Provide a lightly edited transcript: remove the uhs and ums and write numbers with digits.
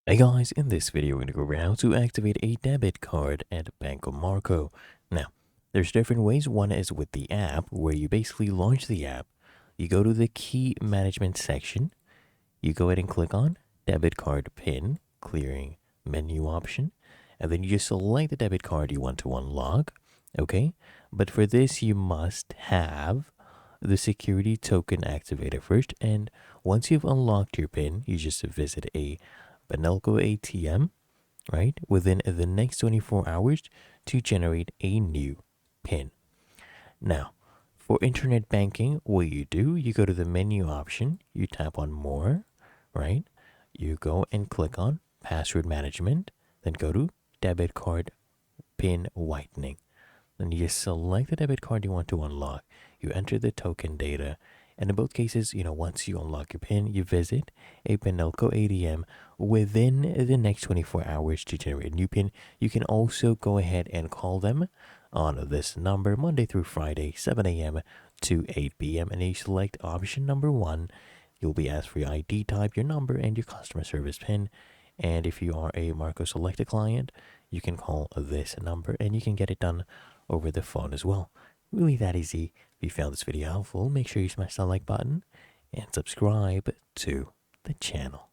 Hey guys, in this video we're going to go over how to activate a debit card at Banco Macro. Now, there's different ways. One is with the app, where you basically launch the app. You go to the key management section. You go ahead and click on debit card pin, clearing menu option. And then you just select the debit card you want to unlock. Okay, but for this you must have the security token activator first. And once you've unlocked your pin, you just visit a Banco ATM, right, within the next 24 hours to generate a new PIN. Now, for internet banking, what you do, you go to the menu option, you tap on more, right? You go and click on password management, then go to debit card PIN whitening. Then you just select the debit card you want to unlock. You enter the token data. And in both cases, once you unlock your PIN, you visit a Banco ATM within the next 24 hours to generate a new PIN. You can also go ahead and call them on this number Monday through Friday, 7 a.m. to 8 p.m. And you select option number 1. You'll be asked for your ID type, your number, and your customer service PIN. And if you are a Marco Selected client, you can call this number and you can get it done over the phone as well. Really that easy. If you found this video helpful, make sure you smash that like button and subscribe to the channel.